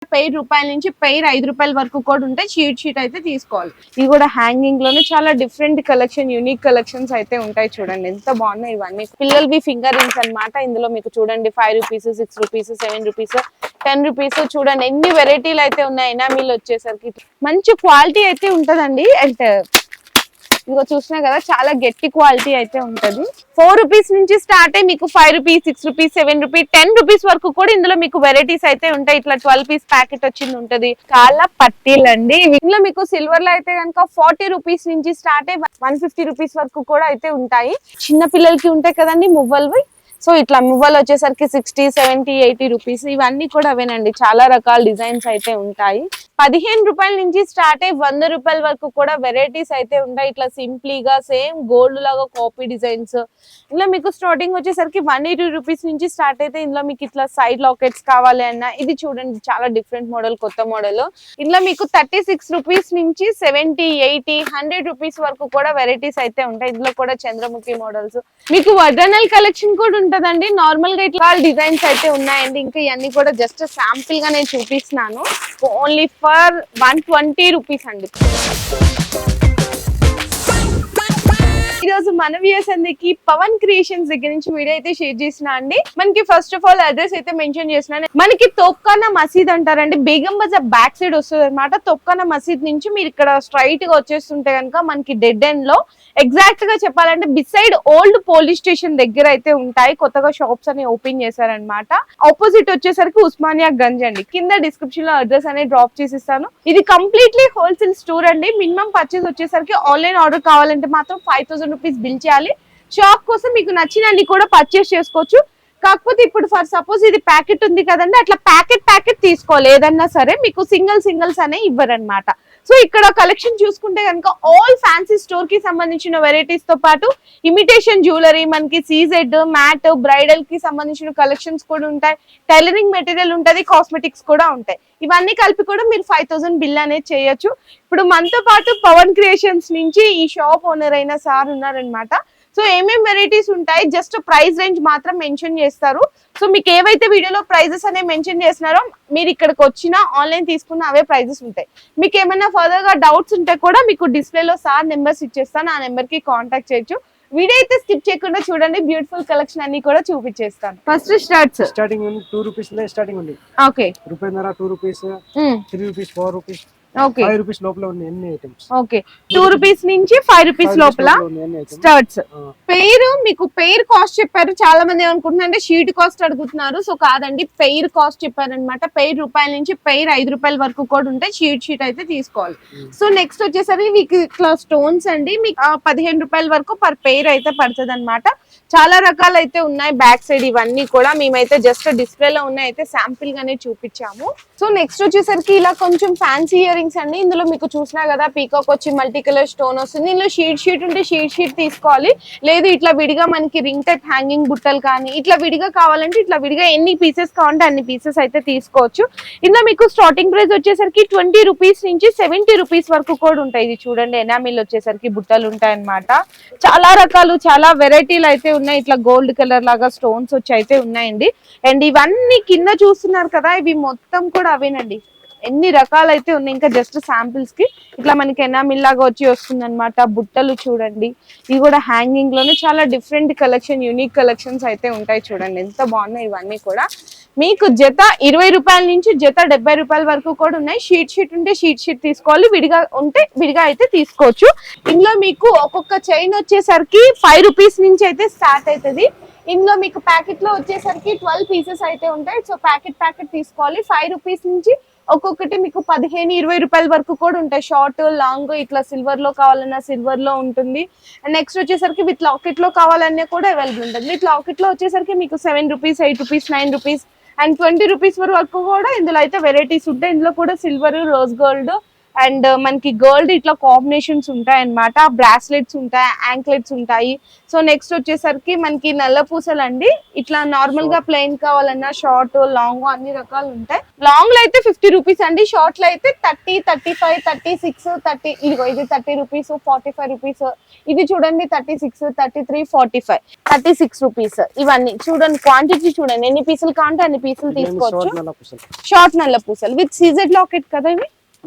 రూపాయల నుంచి రూ. 5 వరకు కూడా ఉంటాయి. షీట్ అయితే తీసుకోవాలి. ఇది కూడా హ్యాంగింగ్ లోనే చాలా డిఫరెంట్ కలెక్షన్, యూనిక్ కలెక్షన్స్ అయితే ఉంటాయి. చూడండి ఎంత బాగున్నాయి ఇవన్నీ. పిల్లలవి ఫింగర్ రింగ్స్ అన్నమాట. ఇందులో మీకు చూడండి 5 రూపీస్, 6 రూపీస్, 7 రూపీస్, 10 రూపీస్. చూడండి ఎన్ని వెరైటీలు అయితే ఉన్నాయి. ఎనామిల్ వచ్చేసరికి మంచి క్వాలిటీ అయితే ఉంటదండి. అండ్ ఇదిగో చూసినా కదా చాలా గట్టి క్వాలిటీ అయితే ఉంటది. 4 రూపీస్ నుంచి స్టార్ట్ అయ్యి మీకు 5 రూపీస్, 6 రూపీస్, 7 రూపీస్, 10 రూపీస్ వరకు కూడా ఇందులో మీకు వెరైటీస్ అయితే ఉంటాయి. ఇట్లా 12 పీస్ ప్యాకెట్ వచ్చింది ఉంటది. చాలా పట్టీలండి. ఇందులో మీకు సిల్వర్ లో అయితే కనుక 40 రూపీస్ నుంచి స్టార్ట్ అయ్యి 150 రూపీస్ వరకు కూడా అయితే ఉంటాయి. చిన్న పిల్లలకి ఉంటాయి కదండి మువ్వలు. సో ఇట్లా మువ్వలు వచ్చేసరికి 60, 70, 80 రూపీస్. ఇవన్నీ కూడా అవేనండి. చాలా రకాల డిజైన్స్ అయితే ఉంటాయి. 15 రూపాయల నుంచి స్టార్ట్ అయ్యి 100 రూపాయల వరకు కూడా వెరైటీస్ అయితే ఉంటాయి. ఇట్లా సింప్లీగా సేమ్ గోల్డ్ లాగా కాపీ డిజైన్స్. ఇందులో మీకు స్టార్టింగ్ వచ్చేసరికి 180 రూపీస్ నుంచి స్టార్ట్ అయితే ఇందులో మీకు ఇట్లా సైడ్ లాకెట్స్ కావాలి అన్న ఇది చూడండి చాలా డిఫరెంట్ మోడల్, కొత్త మోడల్. ఇందులో మీకు 36 రూపీస్ నుంచి 70, 80, 100 రూపీస్ వరకు కూడా వెరైటీస్ అయితే ఉంటాయి. ఇందులో కూడా చంద్రముఖి మోడల్స్, మీకు వడ్రనల్ కలెక్షన్ కూడా ఉంటదండి. నార్మల్ గా ఇట్లా డిజైన్స్ అయితే ఉన్నాయండి. ఇంకా ఇవన్నీ కూడా జస్ట్ శాంపిల్ గా నేను చూపిస్తున్నాను. ఓన్లీ ఫర్ 120 రూపీస్ అండి. ఈ రోజు మన వ్యూయర్స్ అందరికి పవన్ క్రియేషన్స్ దగ్గర నుంచి వీడియో అయితే షేర్ చేసినా అండి. మనకి ఫస్ట్ ఆఫ్ ఆల్ అడ్రస్ అయితే మెన్షన్ చేసినా. మనకి తోప్ఖానా మసీద్ అంటారండి. బేగం బజార్ బ్యాక్ సైడ్ వస్తుంది అనమాట. తోప్ఖానా మసీద్ నుంచి మీరు ఇక్కడ స్ట్రైట్ గా వచ్చేస్తుంటే కనుక మనకి డెడ్ ఎండ్ లో ఎగ్జాక్ట్ గా చెప్పాలంటే బిసైడ్ ఓల్డ్ పోలీస్ స్టేషన్ దగ్గర అయితే ఉంటాయి. కొత్తగా షాప్స్ అని ఓపెన్ చేశారనమాట. ఆపోజిట్ వచ్చేసరికి ఉస్మానియా గంజ్ అండి. కింద డిస్క్రిప్షన్ లో అడ్రస్ అనేది డ్రాప్ చేసిస్తాను. ఇది కంప్లీట్లీ హోల్సేల్ స్టోర్ అండి. మినిమం పర్చేస్ వచ్చేసరికి ఆన్లైన్ ఆర్డర్ కావాలంటే మాత్రం 5000 రూపీస్ బిల్ చేయాలి. షాప్ కోసం మీకు నచ్చినన్ని కూడా పర్చేస్ చేసుకోవచ్చు. కాకపోతే ఇప్పుడు ఫర్ సపోజ్ ఇది ప్యాకెట్ ఉంది కదండి, అట్లా ప్యాకెట్ తీసుకోవాలి. ఏదన్నా సరే మీకు సింగిల్స్ అనే ఇవ్వరనమాట. సో ఇక్కడ కలెక్షన్ చూసుకుంటే కనుక ఆల్ ఫ్యాన్సీ స్టోర్ కి సంబంధించిన వెరైటీస్ తో పాటు ఇమిటేషన్ జ్యువెలరీ, మనకి సీజెడ్, మ్యాట్, బ్రైడల్ కి సంబంధించిన కలెక్షన్స్ కూడా ఉంటాయి. టైలరింగ్ మెటీరియల్ ఉంటది, కాస్మెటిక్స్ కూడా ఉంటాయి. ఇవన్నీ కలిపి కూడా మీరు 5000 బిల్ అనేది చేయొచ్చు. ఇప్పుడు మనతో పాటు పవన్ క్రియేషన్స్ నుంచి ఈ షాప్ ఓనర్ అయిన సార్ ఉన్నారనమాట. సో ఏమేం వెరైటీస్ ఉంటాయి, జస్ట్ ప్రైస్ రేంజ్ మాత్రం మెన్షన్ చేస్తారు. సో మీకు ఏవైతే వీడియోలో ప్రైజెస్ అనేవి మెన్షన్ చేస్తున్నారో మీరు ఇక్కడికి వచ్చినా ఆన్లైన్ తీసుకున్న అవే ప్రైజెస్ ఉంటాయి. మీకు ఏమైనా ఫర్దర్ గా డౌట్స్ ఉంటే కూడా మీకు డిస్ప్లేలో సార్ నెంబర్స్ ఇచ్చేస్తాను. ఆ నెంబర్ కి కాంటాక్ట్ చేయొచ్చు. వీడియో అయితే స్కిప్ చేయకుండా చూడండి. బ్యూటిఫుల్ కలెక్షన్ అన్ని కూడా చూపించేస్తాను. ఫస్ట్ స్టార్టింగ్ 2 రూపీస్ స్టార్టింగ్ ఉంది. ఓకే, రూపాయిన్నర, 2 rupees, 3 rupees, 4 rupees, okay, 5 rupees లోపల ఉన్నాయి అన్ని ఐటమ్స్. ఓకే, 2 రూపీస్ నుంచి 5 రూపీస్ లోపల స్టార్ట్స్. పెయిర్ మీకు పెయిర్ కాస్ట్ చెప్పారు. చాలా మంది ఏమనుకుంటున్నారు అంటే షీట్ కాస్ట్ అడుగుతున్నారు. సో కాదండి, పెయిర్ కాస్ట్ చెప్పారు అనమాట. రూపాయల నుంచి 5 రూపాయల వరకు కూడా ఉంటాయి. షీట్ అయితే తీసుకోవాలి. సో నెక్స్ట్ వచ్చేసరికి మీకు ఇట్లా స్టోన్స్ అండి. మీకు 15 రూపాయల వరకు పర్ పెయిర్ అయితే పడుతుంది అనమాట. చాలా రకాలు అయితే ఉన్నాయి బ్యాక్ సైడ్. ఇవన్నీ కూడా మేమైతే జస్ట్ డిస్ప్లే లో ఉన్నాయి అయితే శాంపిల్ గానే చూపించాము. సో నెక్స్ట్ వచ్చేసరికి ఇలా కొంచెం ఫ్యాన్సీ ఇయర్ రింగ్స్ అండి. ఇందులో మీకు చూసినా కదా పీకాక్ వచ్చి మల్టీ కలర్ స్టోన్ వస్తుంది. ఇందులో షీట్ ఉంటే షీట్ తీసుకోవాలి. లేదు ఇట్లా విడిగా మనకి రింగ్ టైప్ హ్యాంగింగ్ బుట్టలు కానీ ఇట్లా విడిగా కావాలంటే ఇట్లా విడిగా ఎన్ని పీసెస్ కావాలంటే అన్ని పీసెస్ అయితే తీసుకోవచ్చు. ఇందులో మీకు స్టార్టింగ్ ప్రైస్ వచ్చేసరికి 20 రూపీస్ నుంచి 70 రూపీస్ వరకు కూడా ఉంటాయి. ఇది చూడండి ఎనామిల్ వచ్చేసరికి బుట్టలు ఉంటాయి అనమాట. చాలా రకాలు, చాలా వెరైటీలు అయితే ఉన్నాయి. ఇట్లా గోల్డ్ కలర్ లాగా స్టోన్స్ వచ్చి అయితే ఉన్నాయండి. అండ్ ఇవన్నీ కింద చూస్తున్నారు కదా, ఇవి మొత్తం కూడా అవేనండి. ఎన్ని రకాలు అయితే ఉన్నాయి. ఇంకా జస్ట్ శాంపిల్స్ కి ఇట్లా మనకి ఎనామిల్ లాగా వచ్చి వస్తుంది అనమాట. బుట్టలు చూడండి, ఇవి కూడా హ్యాంగింగ్ లోనే చాలా డిఫరెంట్ కలెక్షన్, యూనిక్ కలెక్షన్స్ అయితే ఉంటాయి. చూడండి ఎంత బాగున్నాయి. ఇవన్నీ కూడా మీకు జత 20 రూపాయల నుంచి జత 70 రూపాయల వరకు కూడా ఉన్నాయి. షీట్ ఉంటే షీట్ తీసుకోవాలి. విడిగా ఉంటే విడిగా అయితే తీసుకోవచ్చు. ఇందులో మీకు ఒక్కొక్క చైన్ వచ్చేసరికి 5 రూపీస్ నుంచి అయితే స్టార్ట్ అవుతుంది. ఇందులో మీకు ప్యాకెట్ లో వచ్చేసరికి 12 పీసెస్ అయితే ఉంటాయి. సో ప్యాకెట్ తీసుకోవాలి. 5 రూపీస్ నుంచి ఒక్కొక్కటి మీకు 15, 20 రూపాయల వరకు కూడా ఉంటాయి. షార్ట్, లాంగ్, ఇట్లా సిల్వర్ లో కావాలన్నా సిల్వర్ లో ఉంటుంది. అండ్ నెక్స్ట్ వచ్చేసరికి విత్ లాకెట్ లో కావాలన్నా కూడా అవైలబుల్ ఉంటుంది. విత్ లాకెట్ లో వచ్చేసరికి మీకు 7 rupees, 8 rupees, 9 rupees and 20 rupees వరకు కూడా ఇందులో అయితే వెరైటీస్ ఉంటాయి. ఇందులో కూడా సిల్వర్, రోజ్ గోల్డ్ అండ్ మనకి గోల్డ్ ఇట్లా కాంబినేషన్స్ ఉంటాయి అన్నమాట, బ్రాస్లెట్స్ ఉంటాయి, యాంక్లెట్స్ ఉంటాయి. సో నెక్స్ట్ వచ్చేసరికి మనకి నల్ల పూసలు అండి. ఇట్లా నార్మల్ గా ప్లెయిన్ కావాలన్నా షార్ట్ లాంగ్ అన్ని రకాలు ఉంటాయి. లాంగ్ లో అయితే 50 రూపీస్ అండి, షార్ట్ లో అయితే 30, 35, 36, 30. ఇదిగో ఇది 30 రూపీస్, 45 రూపీస్. ఇది చూడండి 36, 33, 45, 36 రూపీస్. ఇవన్నీ చూడండి, క్వాంటిటీ చూడండి, ఎన్ని పీసులు కావాలంటే అన్ని పీసులు తీసుకోవచ్చు. షార్ట్ నల్ల పూసలు విత్ సీజెడ్ లాకెట్ కదా ఇవి.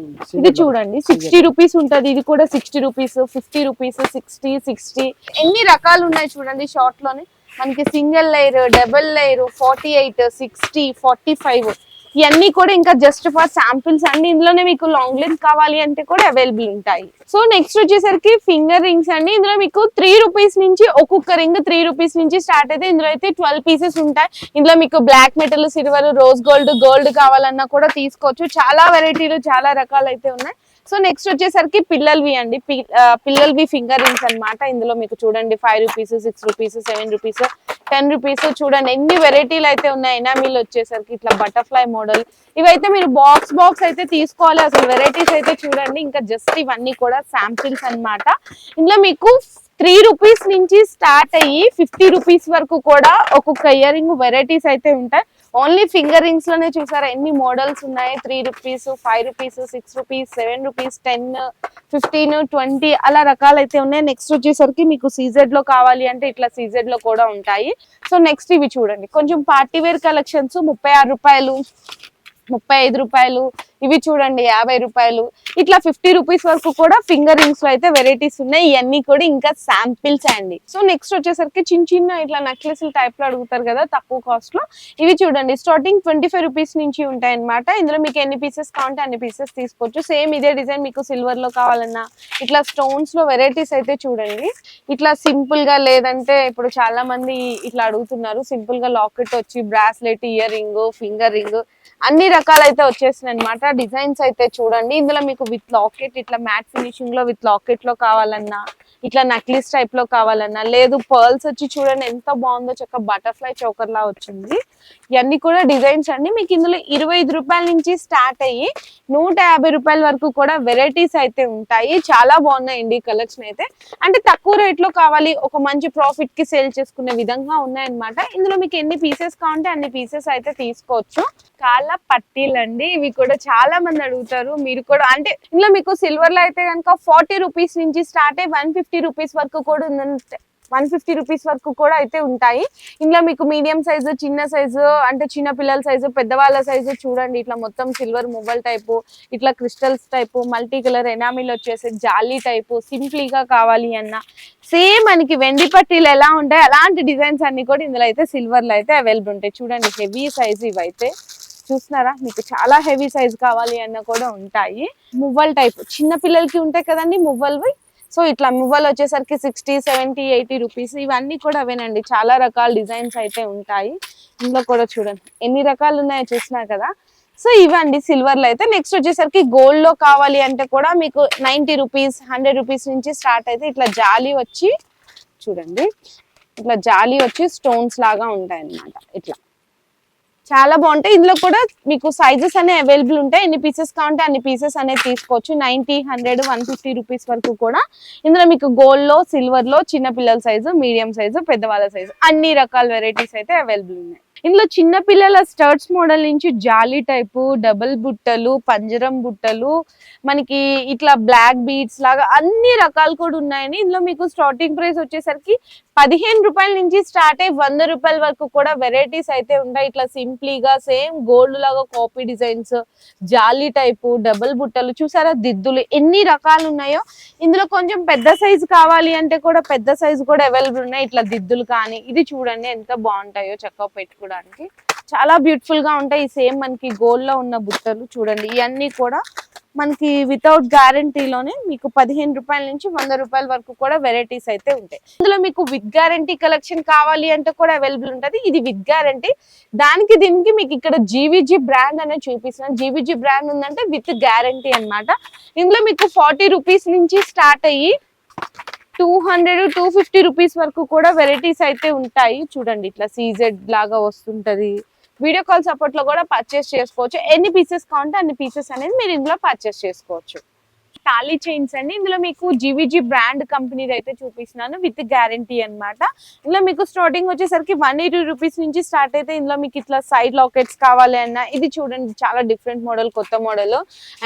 ఇది చూడండి 60 రూపీస్ ఉంటది, ఇది కూడా 60 రూపీస్, 50 రూపీస్, 60. ఎన్ని రకాలు ఉన్నాయి చూడండి షార్ట్ లోనే. మనకి సింగిల్ లేయర్, డబుల్ లేయర్, 48, 60, 45. ఇవన్నీ కూడా ఇంకా జస్ట్ ఫర్ శాంపిల్స్ అండి. ఇందులోనే మీకు లాంగ్ లెంత్ కావాలి అంటే కూడా అవైలబుల్ ఉంటాయి. సో నెక్స్ట్ వచ్చేసరికి ఫింగర్ రింగ్స్ అండి. ఇందులో మీకు 3 రూపీస్ నుంచి ఒక్కొక్క రింగ్ 3 రూపీస్ నుంచి స్టార్ట్ అయితే ఇందులో అయితే 12 పీసెస్ ఉంటాయి. ఇందులో మీకు black metal, silver, rose gold కావాలన్నా కూడా తీసుకోవచ్చు. చాలా వెరైటీలు, చాలా రకాలు అయితే ఉన్నాయి. సో నెక్స్ట్ వచ్చేసరికి పిల్లలవి అండి, పిల్లలవి ఫింగర్ రింగ్స్ అన్నమాట. ఇందులో మీకు చూడండి 5 రూపీస్, 6 రూపీస్, 7 రూపీస్, 10 రూపీస్. చూడండి ఎన్ని వెరైటీలు అయితే ఉన్నాయి. ఎనామిల్ వచ్చేసరికి ఇట్లా బటర్ఫ్లై మోడల్. ఇవైతే మీరు బాక్స్ అయితే తీసుకోవాలి. అసలు వెరైటీస్ అయితే చూడండి, ఇంకా జస్ట్ ఇవన్నీ కూడా శాంపిల్స్ అన్నమాట. ఇందులో మీకు 3 రూపీస్ నుంచి స్టార్ట్ అయ్యి 50 రూపీస్ వరకు కూడా ఒక్కొక్క ఇయర్ రింగ్ వెరైటీస్ అయితే ఉంటాయి. ఓన్లీ ఫింగర్ రింగ్స్ లోనే చూసారా ఎన్ని మోడల్స్ ఉన్నాయి. 3 రూపీస్, 5 రూపీస్, 6 రూపీస్, 7 రూపీస్, 10, 15, 20 అలా రకాలు అయితే ఉన్నాయి. నెక్స్ట్ వచ్చేసరికి మీకు సీజెడ్ లో కావాలి అంటే ఇట్లా సీజెడ్ లో కూడా ఉంటాయి. సో నెక్స్ట్ ఇవి చూడండి, కొంచెం పార్టీ వేర్ కలెక్షన్స్. 36 రూపాయలు, 35 రూపాయలు. ఇవి చూడండి 50 రూపాయలు. ఇట్లా 50 రూపీస్ వరకు కూడా ఫింగర్ రింగ్స్ లో అయితే వెరైటీస్ ఉన్నాయి. ఇవన్నీ కూడా ఇంకా శాంపిల్స్ అండి. సో నెక్స్ట్ వచ్చేసరికి చిన్న ఇట్లా నెక్లెస్ టైప్ లో అడుగుతారు కదా తక్కువ కాస్ట్ లో. ఇవి చూడండి స్టార్టింగ్ 25 రూపీస్ నుంచి ఉంటాయి అనమాట. ఇందులో మీకు ఎన్ని పీసెస్ కావాలంటే అన్ని పీసెస్ తీసుకోవచ్చు. సేమ్ ఇదే డిజైన్ మీకు సిల్వర్ లో కావాలన్నా ఇట్లా స్టోన్స్ లో వెరైటీస్ అయితే చూడండి. ఇట్లా సింపుల్ గా, లేదంటే ఇప్పుడు చాలా మంది ఇట్లా అడుగుతున్నారు సింపుల్ గా లాకెట్ వచ్చి bracelet, ear ring, finger ring అన్ని రకాలు అయితే వచ్చేసినాయి అనమాట. డిజైన్స్ అయితే చూడండి. ఇందులో మీకు విత్ లాకెట్ ఇట్లా మ్యాట్ ఫినిషింగ్ లో విత్ లాకెట్ లో కావాలన్నా, ఇట్లా నక్లీస్ టైప్ లో కావాలన్నా, లేదు పర్ల్స్ వచ్చి చూడండి ఎంత బాగుందో, చక్క బటర్ఫ్లై చోకర్ లా వచ్చింది. ఇవన్నీ కూడా డిజైన్స్ అండి. మీకు ఇందులో 25 రూపాయల నుంచి స్టార్ట్ అయ్యి 150 రూపాయల వరకు కూడా వెరైటీస్ అయితే ఉంటాయి. చాలా బాగున్నాయండి కలెక్షన్ అయితే. అంటే తక్కువ రేట్ లో కావాలి, ఒక మంచి ప్రాఫిట్ కి సేల్ చేసుకునే విధంగా ఉన్నాయన్నమాట. ఇందులో మీకు ఎన్ని పీసెస్ కావాలంటే అన్ని పీసెస్ అయితే తీసుకోవచ్చు. కాళ్ళ పట్టీలు అండి, ఇవి కూడా చాలా మంది అడుగుతారు. మీరు కూడా అంటే ఇందులో మీకు సిల్వర్ లో అయితే కనుక 40 రూపీస్ నుంచి స్టార్ట్ అయ్యి 150 రూపీస్ వరకు కూడా ఉందంటే 150 రూపీస్ వరకు కూడా అయితే ఉంటాయి. ఇందులో మీకు మీడియం సైజు, చిన్న సైజు, అంటే చిన్న పిల్లల సైజు, పెద్దవాళ్ళ సైజు చూడండి. ఇట్లా మొత్తం సిల్వర్ మువ్వల్ టైపు, ఇట్లా crystals type, multi colour enamel వచ్చేసి జాలీ టైపు, సింప్లీగా కావాలి అన్న సేమ్ మనకి వెండి పట్టీలు ఎలా ఉంటాయి అలాంటి డిజైన్స్ అన్ని కూడా ఇందులో అయితే సిల్వర్ లో అయితే అవైలబుల్ ఉంటాయి. చూడండి హెవీ సైజు ఇవైతే చూస్తున్నారా, మీకు చాలా హెవీ సైజ్ కావాలి అన్న కూడా ఉంటాయి. మువ్వల్ టైప్ చిన్న పిల్లలకి ఉంటాయి కదండి మువ్వల్వి. సో ఇట్లా మువ్వలు వచ్చేసరికి 60, 70, 80 రూపీస్. ఇవన్నీ కూడా అవేనండి, చాలా రకాల డిజైన్స్ అయితే ఉంటాయి. ఇందులో కూడా చూడండి ఎన్ని రకాలు ఉన్నాయో చూసినా కదా. సో ఇవండి సిల్వర్ లో అయితే. నెక్స్ట్ వచ్చేసరికి గోల్డ్ లో కావాలి అంటే కూడా మీకు 90 రూపీస్, 100 రూపీస్ నుంచి స్టార్ట్ అయితే ఇట్లా జాలీ వచ్చి చూడండి, ఇట్లా జాలీ వచ్చి స్టోన్స్ లాగా ఉంటాయి అన్నమాట. ఇట్లా చాలా బాగుంటాయి. ఇందులో కూడా మీకు సైజెస్ అనేవి అవైలబుల్ ఉంటాయి. ఎన్ని పీసెస్ కావాలంటే అన్ని పీసెస్ అనేది తీసుకోవచ్చు. 90, 100, 150 రూపీస్ వరకు కూడా ఇందులో మీకు గోల్డ్ లో, సిల్వర్ లో, చిన్న పిల్లల సైజు, మీడియం సైజు, పెద్దవాళ్ళ సైజు అన్ని రకాల వెరైటీస్ అయితే అవైలబుల్ ఉన్నాయి. ఇందులో చిన్న పిల్లల స్టర్ట్స్ మోడల్ నుంచి జాలీ టైపు, డబుల్ బుట్టలు, పంజరం బుట్టలు, మనకి ఇట్లా బ్లాక్ బీడ్స్ లాగా అన్ని రకాలు కూడా ఉన్నాయని. ఇందులో మీకు స్టార్టింగ్ ప్రైస్ వచ్చేసరికి 15 రూపాయల నుంచి స్టార్ట్ అయ్యి 100 రూపాయల వరకు కూడా వెరైటీస్ అయితే ఉంటాయి. ఇట్లా సింప్లీగా సేమ్ గోల్డ్ లాగా కాపీ డిజైన్స్, జాలీ టైపు, డబుల్ బుట్టలు చూసారా, దిద్దులు ఎన్ని రకాలు ఉన్నాయో. ఇందులో కొంచెం పెద్ద సైజు కావాలి అంటే కూడా పెద్ద సైజు కూడా అవైలబుల్ ఉన్నాయి. ఇట్లా దిద్దులు కానీ ఇది చూడండి ఎంత బాగుంటాయో చక్కగా పెట్టుకోవడానికి, చాలా బ్యూటిఫుల్ గా ఉంటాయి. సేమ్ మనకి గోల్డ్ లో ఉన్న బుట్టలు చూడండి, ఇవన్నీ కూడా మనకి వితౌట్ గ్యారంటీలోనే మీకు 15 రూపాయల నుంచి 100 రూపాయల వరకు కూడా వెరైటీస్ అయితే ఉంటాయి. ఇందులో మీకు విత్ గ్యారంటీ కలెక్షన్ కావాలి అంటే కూడా అవైలబుల్ ఉంటుంది. ఇది విత్ గ్యారంటీ. దానికి దీనికి మీకు ఇక్కడ జీవీజీ బ్రాండ్ అనేది చూపిస్తున్నాను. జీవీజీ బ్రాండ్ ఉందంటే విత్ గ్యారంటీ అన్నమాట. ఇందులో మీకు 40 రూపీస్ నుంచి స్టార్ట్ అయ్యి 200, 250 రూపీస్ వరకు కూడా వెరైటీస్ అయితే ఉంటాయి. చూడండి ఇట్లా సీజెడ్ లాగా వస్తుంటది. వీడియో కాల్ సపోర్ట్ లో కూడా పర్చేస్ చేసుకోవచ్చు. ఎన్ని పీసెస్ కావాలంటే అన్ని పీసెస్ అనేది మీరు ఇందులో పర్చేస్ చేసుకోవచ్చు. తాళీ చైన్స్ అండి. ఇందులో మీకు జీవీజీ బ్రాండ్ కంపెనీ అయితే చూపిస్తున్నాను విత్ గ్యారంటీ అన్నమాట. ఇందులో మీకు స్టార్టింగ్ వచ్చేసరికి 180 రూపీస్ నుంచి స్టార్ట్ అయితే ఇందులో మీకు ఇట్లా సైడ్ లాకెట్స్ కావాలి అన్న ఇది చూడండి చాలా డిఫరెంట్ మోడల్, కొత్త మోడల్.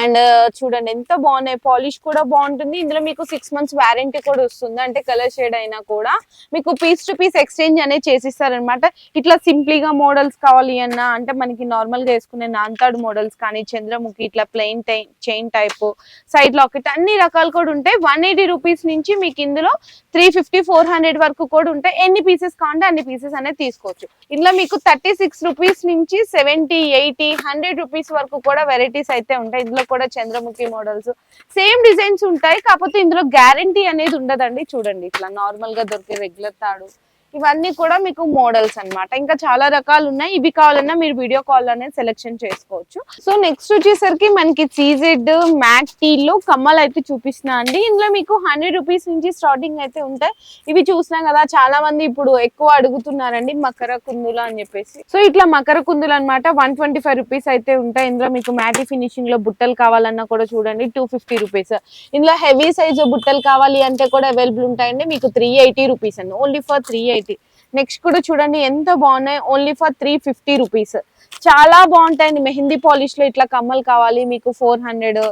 అండ్ చూడండి ఎంత బాగున్నాయి, పాలిష్ కూడా బాగుంటుంది. ఇందులో మీకు 6 months వారంటీ కూడా వస్తుంది, అంటే కలర్ షేడ్ అయినా కూడా మీకు పీస్ టు పీస్ ఎక్స్చేంజ్ అనేది చేసిస్తారనమాట. ఇట్లా సింప్లీగా మోడల్స్ కావాలి అన్నా, అంటే మనకి నార్మల్ గా వేసుకునే నాంతాడు మోడల్స్ కానీ, చంద్రముఖి ఇట్లా plain chain type, side locket అన్ని రకాలు కూడా ఉంటాయి. 180 రూపీస్ నుంచి మీకు ఇందులో 350, 400 వరకు కూడా ఉంటాయి. ఎన్ని పీసెస్ కావాలంటే అన్ని పీసెస్ అనేది తీసుకోవచ్చు. ఇందులో మీకు 36 రూపీస్ నుంచి 70, 80, 100 రూపీస్ వరకు కూడా వెరైటీస్ అయితే ఉంటాయి. ఇందులో కూడా చంద్రముఖి మోడల్స్ సేమ్ డిజైన్స్ ఉంటాయి, కాకపోతే ఇందులో గ్యారంటీ అనేది ఉండదండి. చూడండి ఇట్లా నార్మల్ గా దొరికే రెగ్యులర్ తాడు ఇవన్నీ కూడా మీకు మోడల్స్ అన్నమాట. ఇంకా చాలా రకాలు ఉన్నాయి, ఇవి కావాలన్నా మీరు వీడియో కాల్ అనేది సెలెక్షన్ చేసుకోవచ్చు. సో నెక్స్ట్ వచ్చేసరికి మనకి CZ మ్యాట్ టీలో కమ్మలు అయితే చూపిస్తున్నా అండి. ఇందులో మీకు 100 రూపీస్ నుంచి స్టార్టింగ్ అయితే ఉంటాయి. ఇవి చూసినా కదా చాలా మంది ఇప్పుడు ఎక్కువ అడుగుతున్నారండి మకర కుందులు అని చెప్పేసి. సో ఇట్లా మకర కుందులు అనమాట 125 రూపీస్ అయితే ఉంటాయి. ఇందులో మీకు మ్యాటీ ఫినిషింగ్ లో బుట్టలు కావాలన్నా కూడా చూడండి 250 రూపీస్. ఇందులో హెవీ సైజ్ బుట్టలు కావాలి అంటే కూడా అవైలబుల్ ఉంటాయండి. మీకు 380 రూపీస్ అండి, ఓన్లీ ఫర్ 380. నెక్స్ట్ కూడా చూడండి ఎంత బాగున్నాయి, ఓన్లీ ఫర్ 350 రూపీస్. చాలా బాగుంటాయండి. మెహందీ పాలిష్ లో ఇట్లా కమ్మలు కావాలి మీకు 400.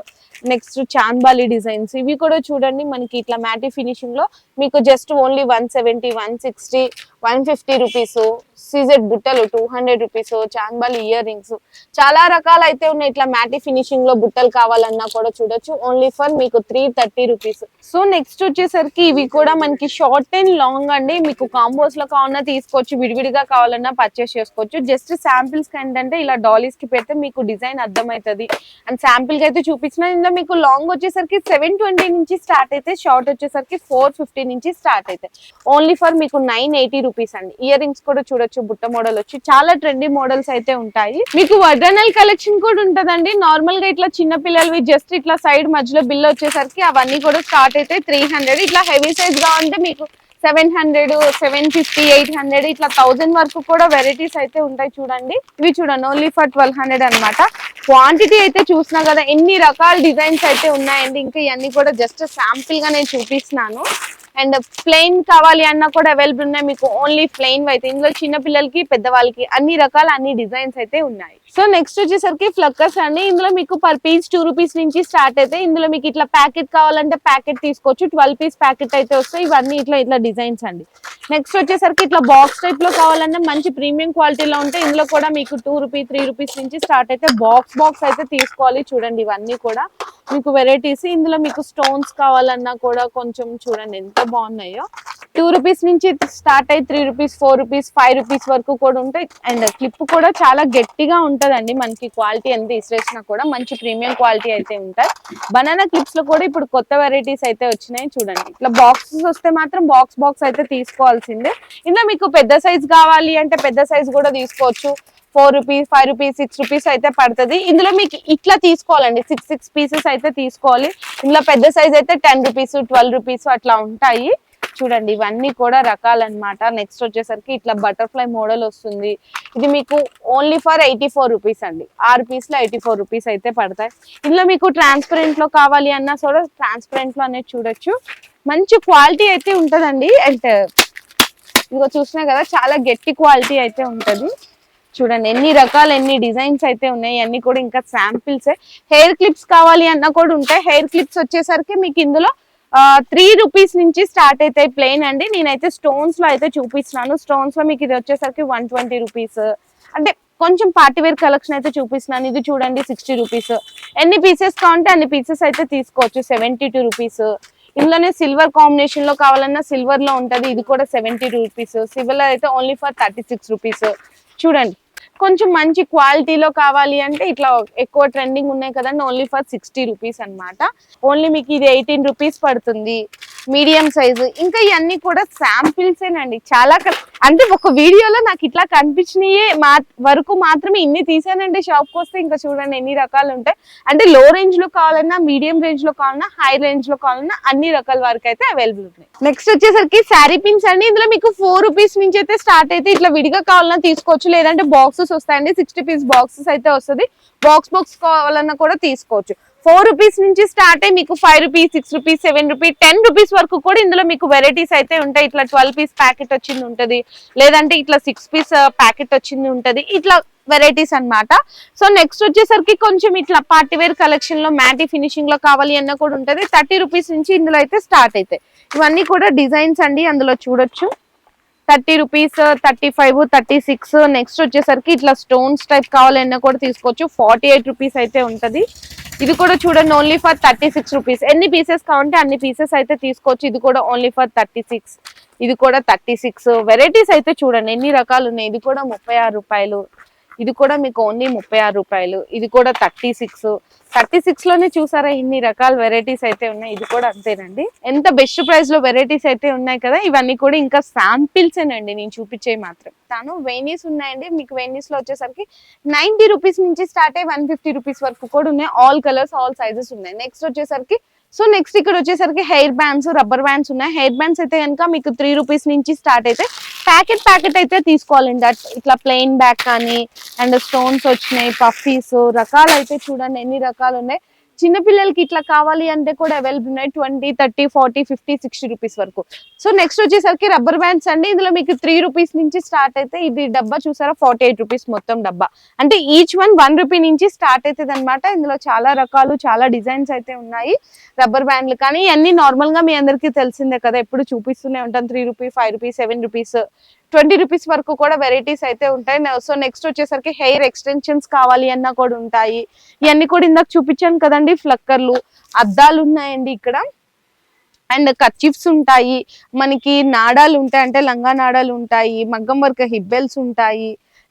నెక్స్ట్ చాంబాలి డిజైన్స్ ఇవి కూడా చూడండి మనకి ఇట్లా మ్యాటీ ఫినిషింగ్ లో మీకు జస్ట్ ఓన్లీ 170, 160, 150 రూపీస్. CZ బుట్టలు 200 రూపీస్. చాంబాలి ఇయర్ రింగ్స్ చాలా రకాలు అయితే ఉన్నాయి. ఇట్లా మ్యాటీ ఫినిషింగ్ లో బుట్టలు కావాలన్నా కూడా చూడొచ్చు, ఓన్లీ ఫర్ మీకు 330 రూపీస్. సో నెక్స్ట్ వచ్చేసరికి ఇవి కూడా మనకి షార్ట్ అండ్ లాంగ్ అండి. మీకు కాంబోస్ లో కావాలన్నా తీసుకోవచ్చు, విడివిడిగా కావాలన్నా పర్చేస్ చేసుకోవచ్చు. జస్ట్ శాంపిల్స్ కి ఏంటంటే ఇలా డాలీస్ కి పెడితే మీకు డిజైన్ అర్థమవుతుంది. అండ్ శాంపిల్ కి అయితే చూపించిన ఇందులో మీకు లాంగ్ వచ్చేసరికి 720 నుంచి స్టార్ట్ అయితే, షార్ట్ వచ్చేసరికి 450 నుంచి స్టార్ట్ అయితే ఓన్లీ ఫర్ మీకు 980 రూపీస్ అండి. ఇయర్ రింగ్స్ కూడా చూడొచ్చు, బుట్ట మోడల్ వచ్చి చాలా ట్రెండీ మోడల్స్ అయితే ఉంటాయి. మీకు వడ్రనల్ కలెక్షన్ కూడా ఉంటదండి. నార్మల్ గా ఇట్లా చిన్న పిల్లలవి జస్ట్ ఇట్లా సైడ్ మధ్యలో బిల్ వచ్చేసరికి అవన్నీ కూడా స్టార్ట్ అయితే 300. ఇట్లా హెవీ సైజ్ కావాలంటే మీకు 700, 750, 800 ఇట్లా 1000 వరకు కూడా వెరైటీస్ అయితే ఉంటాయి. చూడండి ఇవి చూడండి ఓన్లీ ఫర్ 1200 అనమాట. క్వాంటిటీ అయితే చూసినా కదా ఎన్ని రకాల డిజైన్స్ అయితే ఉన్నాయండి. ఇంకా ఇవన్నీ కూడా జస్ట్ శాంపిల్ గా నేను చూపిస్తున్నాను. అండ్ ప్లెయిన్ కావాలి అన్నా కూడా అవైలబుల్ ఉన్నాయి మీకు, ఓన్లీ ప్లెయిన్ అయితే. ఇందులో చిన్న పిల్లలకి పెద్దవాళ్ళకి అన్ని రకాల అన్ని డిజైన్స్ అయితే ఉన్నాయి. సో నెక్స్ట్ వచ్చేసరికి ఫ్లక్కర్స్ అండి. ఇందులో మీకు పర్ పీస్ 2 రూపీస్ నుంచి స్టార్ట్ అయితే, ఇందులో మీకు ఇట్లా ప్యాకెట్ కావాలంటే ప్యాకెట్ తీసుకోవచ్చు. 12 పీస్ ప్యాకెట్ అయితే వస్తాయి. ఇవన్నీ ఇట్లా డిజైన్స్ అండి. నెక్స్ట్ వచ్చేసరికి ఇట్లా బాక్స్ టైప్ లో కావాలన్నా మంచి ప్రీమియం క్వాలిటీలో ఉంటాయి. ఇందులో కూడా మీకు 2 రూపీస్ 3 రూపీస్ నుంచి స్టార్ట్ అయితే బాక్స్ అయితే తీసుకోవాలి. చూడండి ఇవన్నీ కూడా మీకు వెరైటీస్. ఇందులో మీకు స్టోన్స్ కావాలన్నా కూడా కొంచెం చూడండి ఎంత బాగున్నాయో. 2 రూపీస్ నుంచి స్టార్ట్ అయ్యి 3 రూపీస్, 4 రూపీస్, 5 రూపీస్ వరకు కూడా ఉంటాయి. అండ్ క్లిప్ కూడా చాలా గట్టిగా ఉంటదండి. మనకి క్వాలిటీ ఎంత ఇసిరేసినా కూడా మంచి ప్రీమియం క్వాలిటీ అయితే ఉంటాయి. బనానా క్లిప్స్ లో కూడా ఇప్పుడు కొత్త వెరైటీస్ అయితే వచ్చినాయి. చూడండి ఇట్లా బాక్సెస్ వస్తే మాత్రం బాక్స్ అయితే తీసుకోవాల్సిందే. ఇందులో మీకు పెద్ద సైజ్ కావాలి అంటే పెద్ద సైజ్ కూడా తీసుకోవచ్చు. 4 రూపీస్, 5 రూపీస్, 6 రూపీస్ అయితే పడుతుంది. ఇందులో మీకు ఇట్లా తీసుకోవాలండి, 6 పీసెస్ అయితే తీసుకోవాలి. ఇందులో పెద్ద సైజ్ అయితే 10 రూపీస్, 12 రూపీస్ అట్లా ఉంటాయి. చూడండి ఇవన్నీ కూడా రకాలన్నమాట. నెక్స్ట్ వచ్చేసరికి ఇట్లా బటర్ఫ్లై మోడల్ వస్తుంది. ఇది మీకు ఓన్లీ ఫర్ 84 రూపీస్ అండి. 6 పీస్లో 84 రూపీస్ అయితే పడతాయి. ఇందులో మీకు ట్రాన్స్పరెంట్ లో కావాలి అన్నా కూడా ట్రాన్స్పరెంట్ లో అనేది చూడొచ్చు. మంచి క్వాలిటీ అయితే ఉంటదండి. అండ్ ఇదిగో చూసినా కదా చాలా గట్టి క్వాలిటీ అయితే ఉంటది. చూడండి ఎన్ని రకాల ఎన్ని డిజైన్స్ అయితే ఉన్నాయి. అన్ని కూడా ఇంకా శాంపిల్స్. హెయిర్ క్లిప్స్ కావాలి అన్నా కూడా ఉంటాయి. హెయిర్ క్లిప్స్ వచ్చేసరికి మీకు ఇందులో 3 రూపీస్ నుంచి స్టార్ట్ అవుతాయి ప్లెయిన్ అండి. నేనైతే స్టోన్స్ లో అయితే చూపిస్తున్నాను. స్టోన్స్ లో మీకు ఇది వచ్చేసరికి 120 రూపీస్. అంటే కొంచెం పార్టీ వేర్ కలెక్షన్ అయితే చూపిస్తున్నాను. ఇది చూడండి 60 రూపీస్. ఎన్ని పీసెస్ కావాలంటే అన్ని పీసెస్ అయితే తీసుకోవచ్చు. 72 రూపీస్. ఇందులోనే సిల్వర్ కాంబినేషన్ లో కావాలన్నా సిల్వర్ లో ఉంటది. ఇది కూడా 70 రూపీస్. సిల్వర్ అయితే ఓన్లీ ఫర్ 36 రూపీస్. చూడండి కొంచెం మంచి క్వాలిటీలో కావాలి అంటే ఇట్లా ఎక్కువ ట్రెండింగ్ ఉన్నాయి కదండి, ఓన్లీ ఫర్ 60 రూపీస్ అనమాట. ఓన్లీ మీకు ఇది 18 రూపీస్ పడుతుంది మీడియం సైజు. ఇంకా ఇవన్నీ కూడా శాంపిల్సేనండి. చాలా అంటే ఒక వీడియోలో నాకు ఇట్లా కనిపించినయే వరకు మాత్రమే ఇన్ని తీసానండి. షాప్ కి వస్తే ఇంకా చూడండి ఎన్ని రకాలు ఉంటాయి. అంటే లో రేంజ్ లో కావాలన్నా, మీడియం రేంజ్ లో కావాలన్నా, హై రేంజ్ లో కావాలన్నా అన్ని రకాల వరకు అయితే అవైలబుల్ ఉన్నాయి. నెక్స్ట్ వచ్చేసరికి శారీ పిన్స్ అండి. ఇందులో మీకు 4 రూపీస్ నుంచి అయితే స్టార్ట్ అయితే ఇట్లా విడిగా కావాలన్నా తీసుకోవచ్చు, లేదంటే బాక్సెస్ వస్తాయండి. 60 పీస్ బాక్సెస్ అయితే వస్తుంది. బాక్స్ కావాలన్నా కూడా తీసుకోవచ్చు. 4 రూపీస్ నుంచి స్టార్ట్ అయ్యి మీకు 5 రూపీస్, 6 రూపీస్, 7 రూపీస్, 10 రూపీస్ వరకు కూడా ఇందులో మీకు వెరైటీస్ అయితే ఉంటాయి. ఇట్లా 12 పీస్ ప్యాకెట్ వచ్చింది ఉంటది, లేదంటే ఇట్లా 6 పీస్ ప్యాకెట్ వచ్చింది ఉంటది. ఇట్లా వెరైటీస్ అన్నమాట. సో నెక్స్ట్ వచ్చేసరికి కొంచెం ఇట్లా పార్టీ వేర్ కలెక్షన్ లో మ్యాటీ ఫినిషింగ్ లో కావాలి అన్న కూడా ఉంటది. 30 రూపీస్ నుంచి ఇందులో అయితే స్టార్ట్ అవుతాయి. ఇవన్నీ కూడా డిజైన్స్ అండి, అందులో చూడొచ్చు. 30 రూపీస్, 35, 36. నెక్స్ట్ వచ్చేసరికి ఇట్లా స్టోన్స్ టైప్ కావాలన్నా కూడా తీసుకోవచ్చు. 48 రూపీస్ అయితే ఉంటది. ఇది కూడా చూడండి ఓన్లీ ఫర్ 36 రూపీస్. ఎన్ని పీసెస్ కావాలంటే అన్ని పీసెస్ అయితే తీసుకోవచ్చు. ఇది కూడా ఓన్లీ ఫర్ 36. ఇది కూడా 36. వెరైటీస్ అయితే చూడండి ఎన్ని రకాలు ఉన్నాయి. ఇది కూడా 36 రూపాయలు. ఇది కూడా మీకు ఓన్లీ 36 రూపాయలు. ఇది కూడా 36 లోనే చూసారా ఇన్ని రకాల వెరైటీస్ అయితే ఉన్నాయి. ఇది కూడా అంతేనండి. ఎంత బెస్ట్ ప్రైస్ లో వెరైటీస్ అయితే ఉన్నాయి కదా. ఇవన్నీ కూడా ఇంకా శాంపిల్స్ ఏనండి, నేను చూపించేవి మాత్రం. వెనీస్ ఉన్నాయండి. మీకు వెనీస్ లో వచ్చేసరికి 90 రూపీస్ నుంచి స్టార్ట్ అయ్యి 150 రూపీస్ వరకు కూడా ఉన్నాయి. ఆల్ కలర్స్, ఆల్ సైజెస్ ఉన్నాయి. నెక్స్ట్ వచ్చేసరికి నెక్స్ట్ ఇక్కడ వచ్చేసరికి హెయిర్ బ్యాండ్స్, రబ్బర్ బ్యాండ్స్ ఉన్నాయి. హెయిర్ బ్యాండ్స్ అయితే కనుక మీకు 3 రూపీస్ నుంచి స్టార్ట్ అయితే ప్యాకెట్ అయితే తీసుకోవాలండి. ఇట్లా ప్లెయిన్ బ్యాక్ కానీ అండ్ స్టోన్స్ వచ్చినాయి, పఫీస్ రకాలు అయితే చూడండి ఎన్ని రకాలు ఉన్నాయి. చిన్నపిల్లలకి ఇట్లా కావాలి అంటే కూడా అవైలబుల్ ఉన్నాయి. 20, 30, 40, 50, 60 రూపీస్ వరకు. సో నెక్స్ట్ వచ్చేసరికి రబ్బర్ బ్యాండ్స్ అండి. ఇందులో మీకు 3 రూపీస్ నుంచి స్టార్ట్ అయితే ఇది డబ్బా చూసారా 48 రూపీస్ మొత్తం డబ్బా. అంటే ఈచ్ 1 రూపీ నుంచి స్టార్ట్ అవుతుంది అనమాట. ఇందులో చాలా రకాలు, చాలా డిజైన్స్ అయితే ఉన్నాయి రబ్బర్ బ్యాండ్లు. కానీ ఇవన్నీ నార్మల్ గా మీ అందరికీ తెలిసిందే కదా, ఎప్పుడు చూపిస్తూనే ఉంటాను. 3 రూపీస్, 5 రూపీస్, 7 రూపీస్, 20 రూపీస్ వరకు కూడా వెరైటీస్ అయితే ఉంటాయి. సో నెక్స్ట్ వచ్చేసరికి హెయిర్ ఎక్స్టెన్షన్స్ కావాలి అన్నా కూడా ఉంటాయి. ఇవన్నీ కూడా ఇందాక చూపించాను కదండి. ఫ్లక్కర్లు, అద్దాలు ఉన్నాయండి ఇక్కడ. అండ్ కర్చీఫ్స్ ఉంటాయి, మనకి నాడాలు ఉంటాయి, అంటే లంగా నాడాలు ఉంటాయి, మగ్గం వర్క్ హిబ్బెల్స్ ఉంటాయి.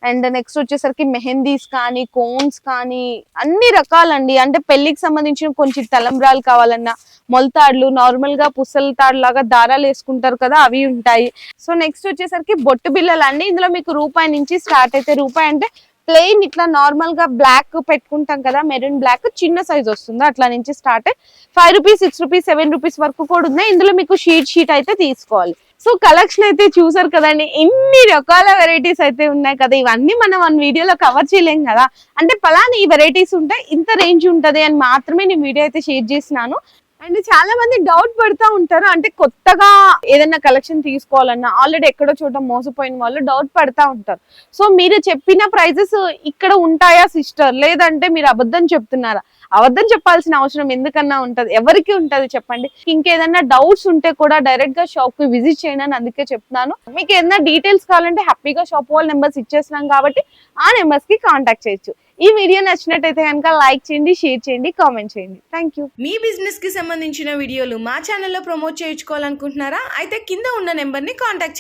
అండ్ నెక్స్ట్ వచ్చేసరికి మెహందీస్ కానీ, కోన్స్ కానీ అన్ని రకాలండి. అంటే పెళ్లికి సంబంధించిన కొంచెం తలంబ్రాలు కావాలన్నా, మొలతాడులు, నార్మల్ గా పుస్తల తాడు లాగా దారాలు వేసుకుంటారు కదా, అవి ఉంటాయి. సో నెక్స్ట్ వచ్చేసరికి బొట్టు బిల్లలు అండి. ఇందులో మీకు రూపాయి నుంచి స్టార్ట్ అయితే, రూపాయి అంటే ప్లెయిన్ ఇట్లా నార్మల్ గా బ్లాక్ పెట్టుకుంటాం కదా, మెరూన్ బ్లాక్ చిన్న సైజ్ వస్తుంది, అట్లా నుంచి స్టార్ట్ 5 రూపీస్, 6 రూపీస్, 7 రూపీస్ వరకు కూడా ఉన్నాయి. ఇందులో మీకు షీట్ అయితే తీసుకోవాలి. సో కలెక్షన్ అయితే చూసారు కదండి, ఇన్ని రకాల వెరైటీస్ అయితే ఉన్నాయి కదా. ఇవన్నీ మనం 1 వీడియోలో కవర్ చేయలేం కదా. అంటే పలానా ఈ వెరైటీస్ ఉంటాయి, ఇంత రేంజ్ ఉంటది అని మాత్రమే నేను వీడియో అయితే షేర్ చేసినాను. అండ్ చాలా మంది డౌట్ పడుతూ ఉంటారు, అంటే కొత్తగా ఏదైనా కలెక్షన్ తీసుకోవాలన్నా ఆల్రెడీ ఎక్కడో చోట మోసపోయిన వాళ్ళు డౌట్ పడుతూ ఉంటారు. సో మీరు చెప్పిన ప్రైజెస్ ఇక్కడ ఉంటాయా సిస్టర్, లేదంటే మీరు అబద్ధం చెప్తున్నారా? అబద్ధం చెప్పాల్సిన అవసరం ఎందుకన్నా ఉంటది, ఎవరికి ఉంటది చెప్పండి. ఇంకేదన్నా డౌట్స్ ఉంటే కూడా డైరెక్ట్ గా షాప్ కి విజిట్ చేయండి అని అందుకే చెప్తున్నాను. మీకు ఏదైనా డీటెయిల్స్ కావాలంటే హ్యాపీగా షాప్ వాళ్ళ నెంబర్స్ ఇచ్చేస్తున్నాం కాబట్టి ఆ నెంబర్స్ కి కాంటాక్ట్ చేయొచ్చు. ఈ వీడియో నచ్చినట్టయితే కనుక లైక్ చేయండి, షేర్ చేయండి, కామెంట్ చేయండి. Thank you. మీ బిజినెస్ కి సంబంధించిన వీడియోలు మా ఛానల్లో ప్రమోట్ చేయించుకోవాలనుకుంటున్నారా? అయితే కింద ఉన్న నెంబర్ ని కాంటాక్ట్